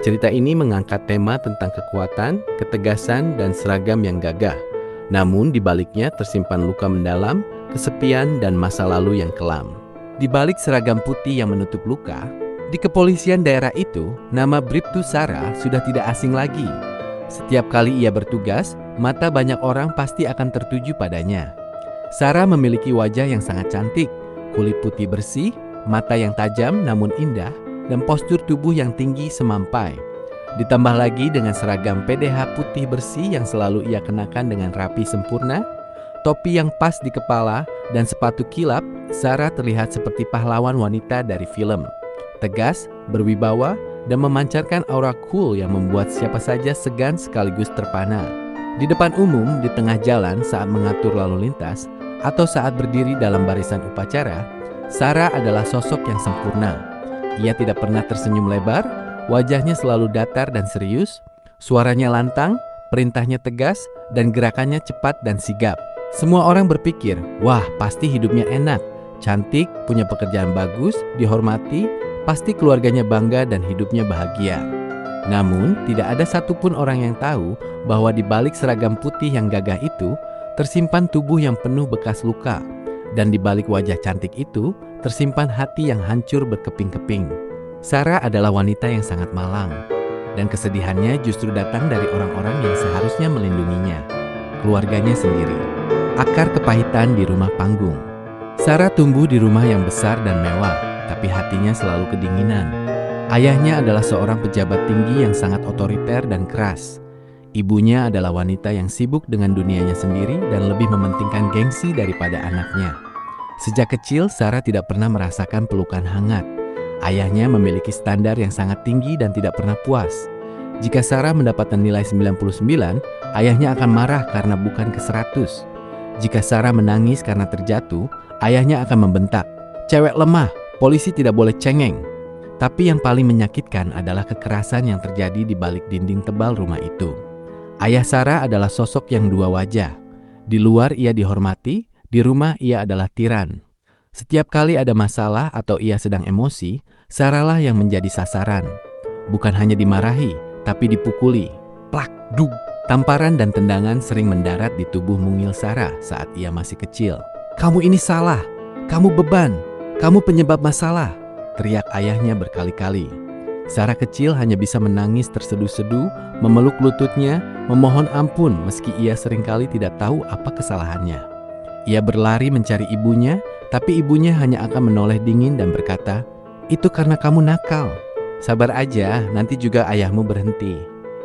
Cerita ini mengangkat tema tentang kekuatan, ketegasan, dan seragam yang gagah. Namun di baliknya tersimpan luka mendalam, kesepian, dan masa lalu yang kelam. Di balik seragam putih yang menutup luka, di kepolisian daerah itu, nama Bribtu Sara sudah tidak asing lagi. Setiap kali ia bertugas, mata banyak orang pasti akan tertuju padanya. Sara memiliki wajah yang sangat cantik, kulit putih bersih, mata yang tajam namun indah, dan postur tubuh yang tinggi semampai. Ditambah lagi dengan seragam PDH putih bersih yang selalu ia kenakan dengan rapi sempurna, topi yang pas di kepala, dan sepatu kilap, Sara terlihat seperti pahlawan wanita dari film. Tegas, berwibawa, dan memancarkan aura cool yang membuat siapa saja segan sekaligus terpana. Di depan umum, di tengah jalan saat mengatur lalu lintas, atau saat berdiri dalam barisan upacara, Sara adalah sosok yang sempurna. Ia tidak pernah tersenyum lebar, wajahnya selalu datar dan serius, suaranya lantang, perintahnya tegas, dan gerakannya cepat dan sigap. Semua orang berpikir, wah pasti hidupnya enak, cantik, punya pekerjaan bagus, dihormati, pasti keluarganya bangga dan hidupnya bahagia. Namun, tidak ada satupun orang yang tahu bahwa di balik seragam putih yang gagah itu, tersimpan tubuh yang penuh bekas luka. Dan di balik wajah cantik itu, tersimpan hati yang hancur berkeping-keping. Sara adalah wanita yang sangat malang, dan kesedihannya justru datang dari orang-orang yang seharusnya melindunginya, keluarganya sendiri. Akar kepahitan di rumah panggung. Sara tumbuh di rumah yang besar dan mewah, tapi hatinya selalu kedinginan. Ayahnya adalah seorang pejabat tinggi yang sangat otoriter dan keras. Ibunya adalah wanita yang sibuk dengan dunianya sendiri dan lebih mementingkan gengsi daripada anaknya. Sejak kecil, Sara tidak pernah merasakan pelukan hangat. Ayahnya memiliki standar yang sangat tinggi dan tidak pernah puas. Jika Sara mendapatkan nilai 99, ayahnya akan marah karena bukan ke 100. Jika Sara menangis karena terjatuh, ayahnya akan membentak, "Cewek lemah, polisi tidak boleh cengeng." Tapi yang paling menyakitkan adalah kekerasan yang terjadi di balik dinding tebal rumah itu. Ayah Sara adalah sosok yang dua wajah. Di luar ia dihormati, di rumah ia adalah tiran. Setiap kali ada masalah atau ia sedang emosi, Saralah yang menjadi sasaran. Bukan hanya dimarahi, tapi dipukuli. Plak, dug. Tamparan dan tendangan sering mendarat di tubuh mungil Sara saat ia masih kecil. "Kamu ini salah, kamu beban, kamu penyebab masalah," teriak ayahnya berkali-kali. Sara kecil hanya bisa menangis terseduh-seduh, memeluk lututnya, memohon ampun meski ia seringkali tidak tahu apa kesalahannya. Ia berlari mencari ibunya, tapi ibunya hanya akan menoleh dingin dan berkata, "Itu karena kamu nakal. Sabar aja, nanti juga ayahmu berhenti."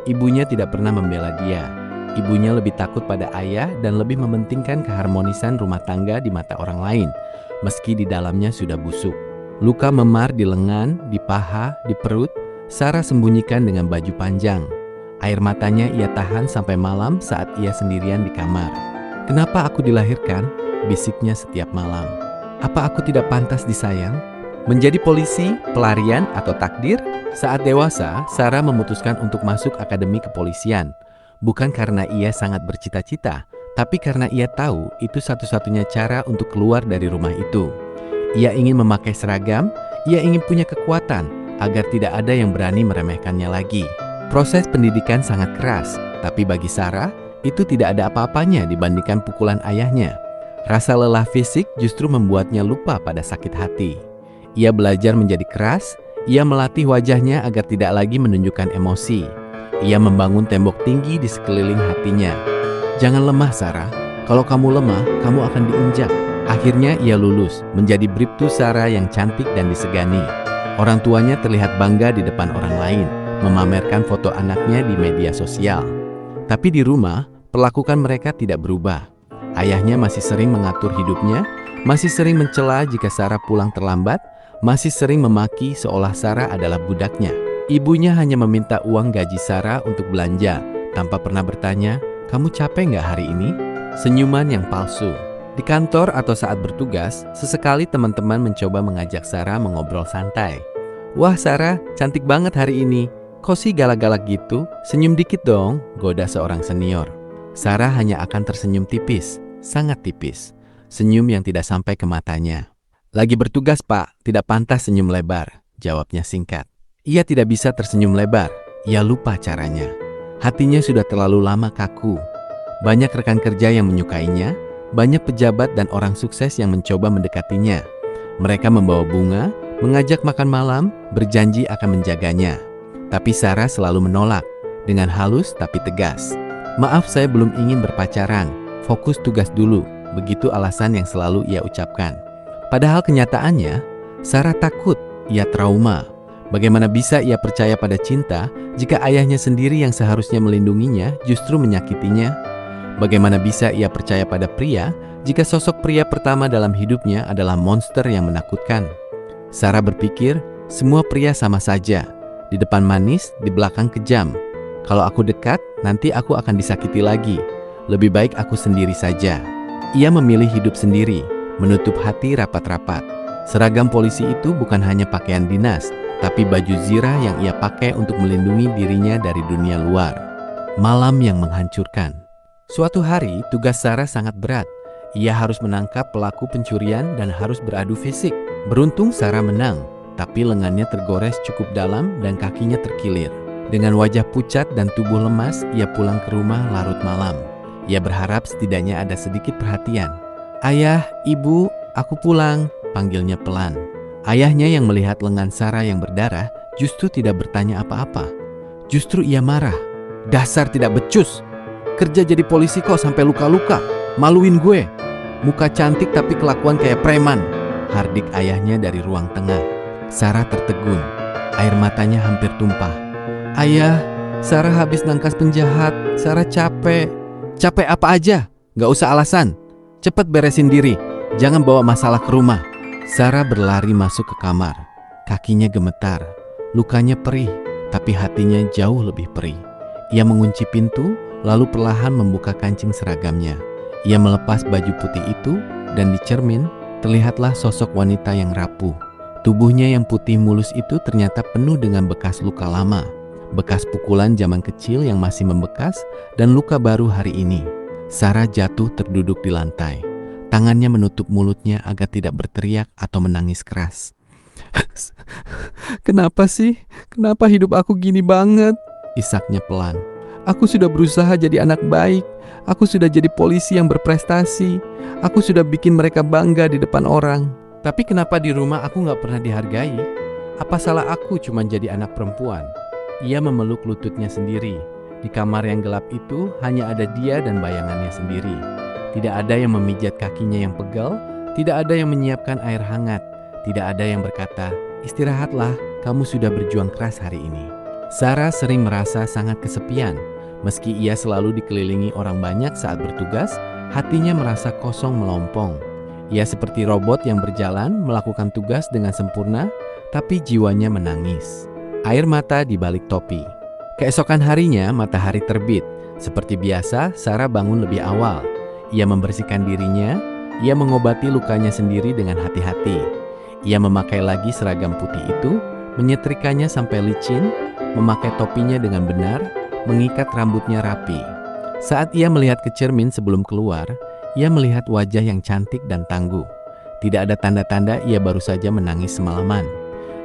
Ibunya tidak pernah membela dia. Ibunya lebih takut pada ayah dan lebih mementingkan keharmonisan rumah tangga di mata orang lain, meski di dalamnya sudah busuk. Luka memar di lengan, di paha, di perut, Sara sembunyikan dengan baju panjang. Air matanya ia tahan sampai malam saat ia sendirian di kamar. "Kenapa aku dilahirkan?" bisiknya setiap malam. "Apa aku tidak pantas disayang?" Menjadi polisi, pelarian, atau takdir? Saat dewasa, Sara memutuskan untuk masuk akademi kepolisian. Bukan karena ia sangat bercita-cita, tapi karena ia tahu itu satu-satunya cara untuk keluar dari rumah itu. Ia ingin memakai seragam, ia ingin punya kekuatan, agar tidak ada yang berani meremehkannya lagi. Proses pendidikan sangat keras, tapi bagi Sara, itu tidak ada apa-apanya dibandingkan pukulan ayahnya. Rasa lelah fisik justru membuatnya lupa pada sakit hati. Ia belajar menjadi keras, ia melatih wajahnya agar tidak lagi menunjukkan emosi. Ia membangun tembok tinggi di sekeliling hatinya. "Jangan lemah, Sara. Kalau kamu lemah, kamu akan diinjak." Akhirnya ia lulus, menjadi Bribtu Sara yang cantik dan disegani. Orang tuanya terlihat bangga di depan orang lain, memamerkan foto anaknya di media sosial. Tapi di rumah, perlakuan mereka tidak berubah. Ayahnya masih sering mengatur hidupnya, masih sering mencela jika Sara pulang terlambat, masih sering memaki seolah Sara adalah budaknya. Ibunya hanya meminta uang gaji Sara untuk belanja, tanpa pernah bertanya, "Kamu capek nggak hari ini?" Senyuman yang palsu. Di kantor atau saat bertugas, sesekali teman-teman mencoba mengajak Sara mengobrol santai. "Wah Sara, cantik banget hari ini. Kok sih galak-galak gitu? Senyum dikit dong," goda seorang senior. Sara hanya akan tersenyum tipis, sangat tipis. Senyum yang tidak sampai ke matanya. "Lagi bertugas Pak, tidak pantas senyum lebar," jawabnya singkat. Ia tidak bisa tersenyum lebar. Ia lupa caranya. Hatinya sudah terlalu lama kaku. Banyak rekan kerja yang menyukainya, banyak pejabat dan orang sukses yang mencoba mendekatinya. Mereka membawa bunga, mengajak makan malam, berjanji akan menjaganya. Tapi Sarah selalu menolak, dengan halus tapi tegas. "Maaf, saya belum ingin berpacaran, fokus tugas dulu," begitu alasan yang selalu ia ucapkan. Padahal kenyataannya, Sarah takut, ia trauma. Bagaimana bisa ia percaya pada cinta jika ayahnya sendiri yang seharusnya melindunginya justru menyakitinya? Bagaimana bisa ia percaya pada pria jika sosok pria pertama dalam hidupnya adalah monster yang menakutkan? Sarah berpikir, semua pria sama saja. Di depan manis, di belakang kejam. Kalau aku dekat, nanti aku akan disakiti lagi. Lebih baik aku sendiri saja. Ia memilih hidup sendiri, menutup hati rapat-rapat. Seragam polisi itu bukan hanya pakaian dinas, tapi baju zirah yang ia pakai untuk melindungi dirinya dari dunia luar. Malam yang menghancurkan. Suatu hari, tugas Sarah sangat berat. Ia harus menangkap pelaku pencurian dan harus beradu fisik. Beruntung Sarah menang, tapi lengannya tergores cukup dalam dan kakinya terkilir. Dengan wajah pucat dan tubuh lemas, ia pulang ke rumah larut malam. Ia berharap setidaknya ada sedikit perhatian. "Ayah, ibu, aku pulang," panggilnya pelan. Ayahnya yang melihat lengan Sarah yang berdarah justru tidak bertanya apa-apa. Justru ia marah. "Dasar tidak becus. Kerja jadi polisi kok sampai luka-luka. Maluin gue. Muka cantik tapi kelakuan kayak preman," hardik ayahnya dari ruang tengah. Sarah tertegun. Air matanya hampir tumpah. "Ayah, Sarah habis nangkas penjahat. Sarah capek." "Capek apa aja? Gak usah alasan. Cepet beresin diri. Jangan bawa masalah ke rumah." Sarah berlari masuk ke kamar. Kakinya gemetar. Lukanya perih, tapi hatinya jauh lebih perih. Ia mengunci pintu, lalu perlahan membuka kancing seragamnya. Ia melepas baju putih itu, dan di cermin terlihatlah sosok wanita yang rapuh. Tubuhnya yang putih mulus itu ternyata penuh dengan bekas luka lama. Bekas pukulan zaman kecil yang masih membekas, dan luka baru hari ini. Sarah jatuh terduduk di lantai. Tangannya menutup mulutnya agar tidak berteriak atau menangis keras. "Kenapa sih? Kenapa hidup aku gini banget?" isaknya pelan. "Aku sudah berusaha jadi anak baik. Aku sudah jadi polisi yang berprestasi. Aku sudah bikin mereka bangga di depan orang. Tapi kenapa di rumah aku gak pernah dihargai? Apa salah aku cuma jadi anak perempuan?" Ia memeluk lututnya sendiri. Di kamar yang gelap itu hanya ada dia dan bayangannya sendiri. Tidak ada yang memijat kakinya yang pegal, tidak ada yang menyiapkan air hangat, tidak ada yang berkata, "Istirahatlah, kamu sudah berjuang keras hari ini." Sarah sering merasa sangat kesepian. Meski ia selalu dikelilingi orang banyak saat bertugas, hatinya merasa kosong melompong. Ia seperti robot yang berjalan melakukan tugas dengan sempurna, tapi jiwanya menangis. Air mata di balik topi. Keesokan harinya matahari terbit. Seperti biasa, Sarah bangun lebih awal. Ia membersihkan dirinya, ia mengobati lukanya sendiri dengan hati-hati. Ia memakai lagi seragam putih itu, menyetrikanya sampai licin, memakai topinya dengan benar, mengikat rambutnya rapi. Saat ia melihat ke cermin sebelum keluar, ia melihat wajah yang cantik dan tangguh. Tidak ada tanda-tanda ia baru saja menangis semalaman.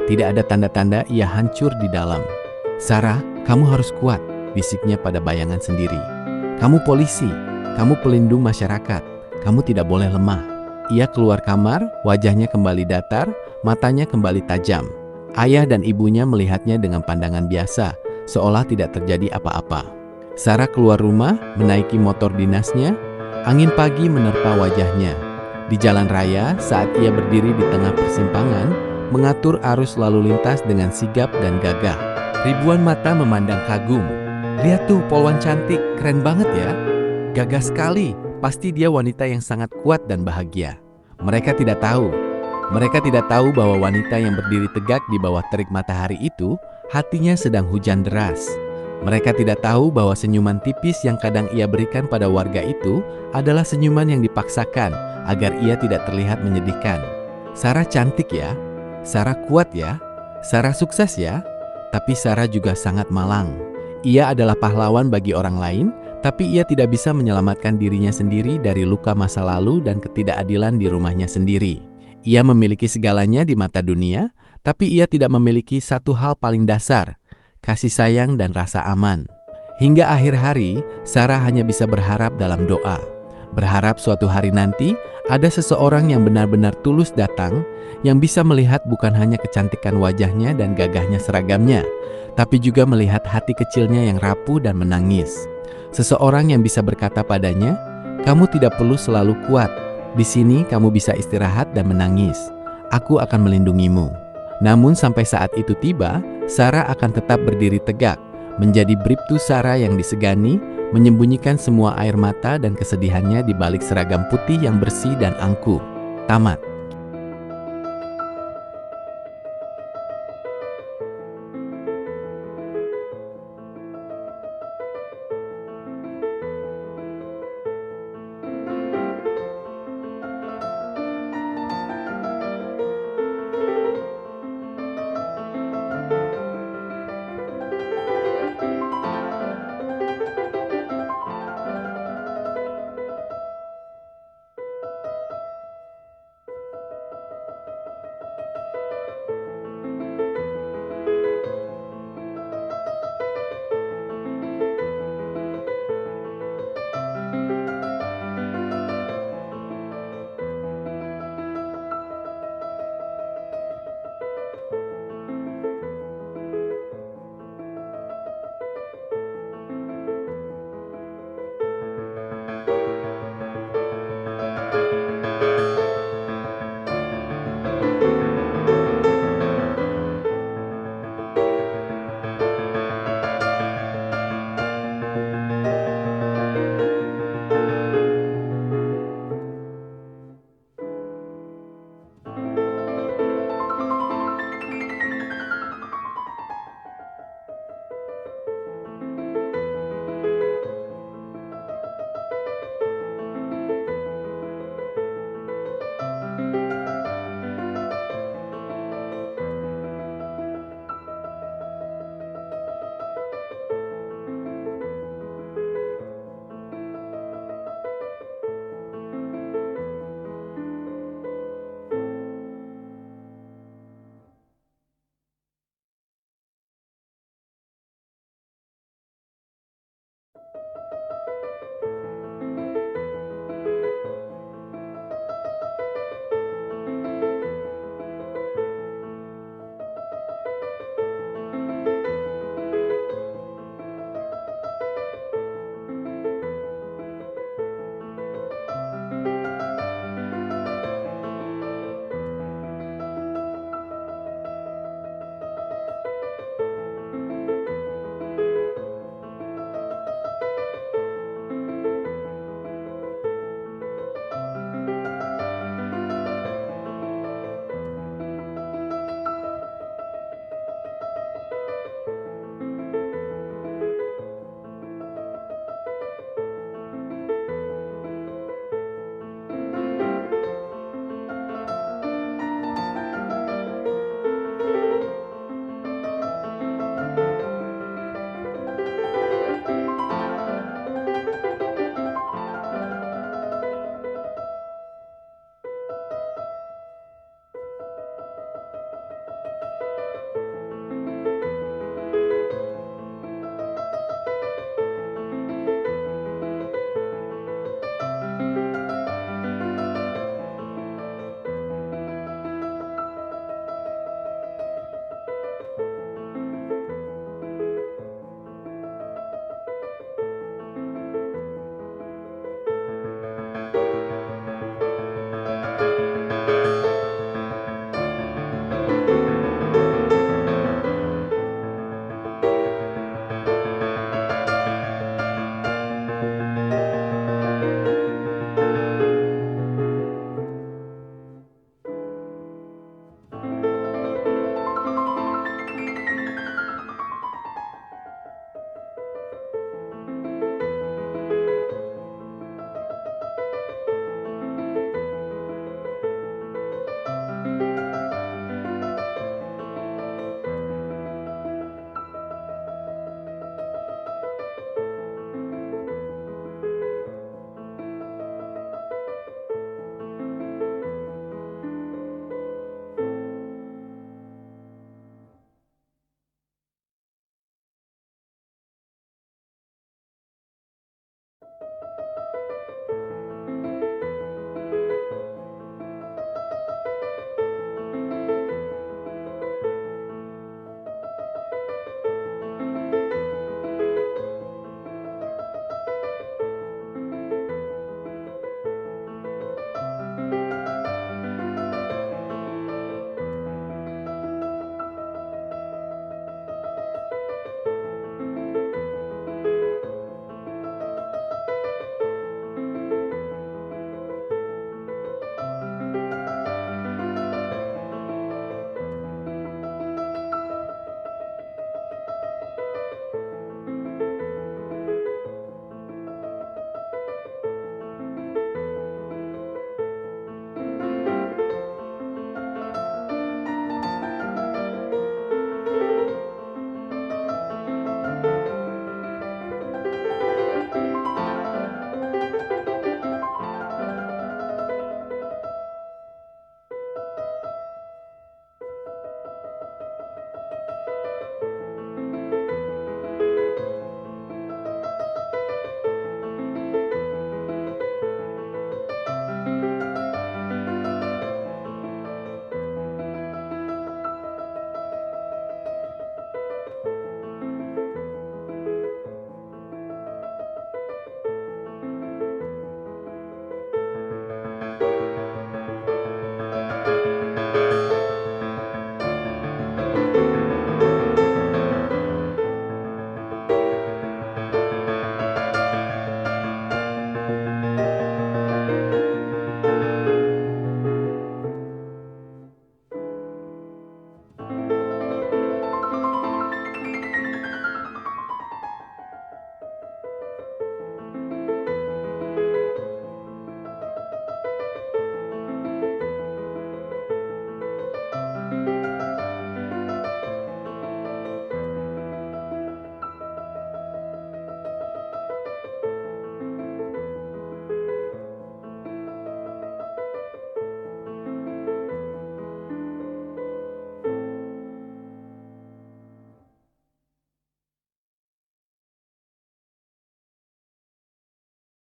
Tidak ada tanda-tanda ia hancur di dalam. "Sarah, kamu harus kuat," bisiknya pada bayangan sendiri. "Kamu polisi. Kamu pelindung masyarakat, kamu tidak boleh lemah." Ia keluar kamar, wajahnya kembali datar, matanya kembali tajam. Ayah dan ibunya melihatnya dengan pandangan biasa, seolah tidak terjadi apa-apa. Sarah keluar rumah, menaiki motor dinasnya. Angin pagi menerpa wajahnya. Di jalan raya, saat ia berdiri di tengah persimpangan, mengatur arus lalu lintas dengan sigap dan gagah. Ribuan mata memandang kagum. "Lihat tuh, polwan cantik, keren banget ya. Gagah sekali, pasti dia wanita yang sangat kuat dan bahagia." Mereka tidak tahu. Mereka tidak tahu bahwa wanita yang berdiri tegak di bawah terik matahari itu, hatinya sedang hujan deras. Mereka tidak tahu bahwa senyuman tipis yang kadang ia berikan pada warga itu adalah senyuman yang dipaksakan agar ia tidak terlihat menyedihkan. Sarah cantik ya, Sarah kuat ya, Sarah sukses ya, tapi Sarah juga sangat malang. Ia adalah pahlawan bagi orang lain, tapi ia tidak bisa menyelamatkan dirinya sendiri dari luka masa lalu dan ketidakadilan di rumahnya sendiri. Ia memiliki segalanya di mata dunia, tapi ia tidak memiliki satu hal paling dasar, kasih sayang, dan rasa aman. Hingga akhir hari, Sarah hanya bisa berharap dalam doa. Berharap suatu hari nanti ada seseorang yang benar-benar tulus datang, yang bisa melihat bukan hanya kecantikan wajahnya dan gagahnya seragamnya, tapi juga melihat hati kecilnya yang rapuh dan menangis. Seseorang yang bisa berkata padanya, "Kamu tidak perlu selalu kuat. Di sini kamu bisa istirahat dan menangis. Aku akan melindungimu." Namun sampai saat itu tiba, Sarah akan tetap berdiri tegak, menjadi Bribtu Sarah yang disegani, menyembunyikan semua air mata dan kesedihannya di balik seragam putih yang bersih dan angkuh. Tamat.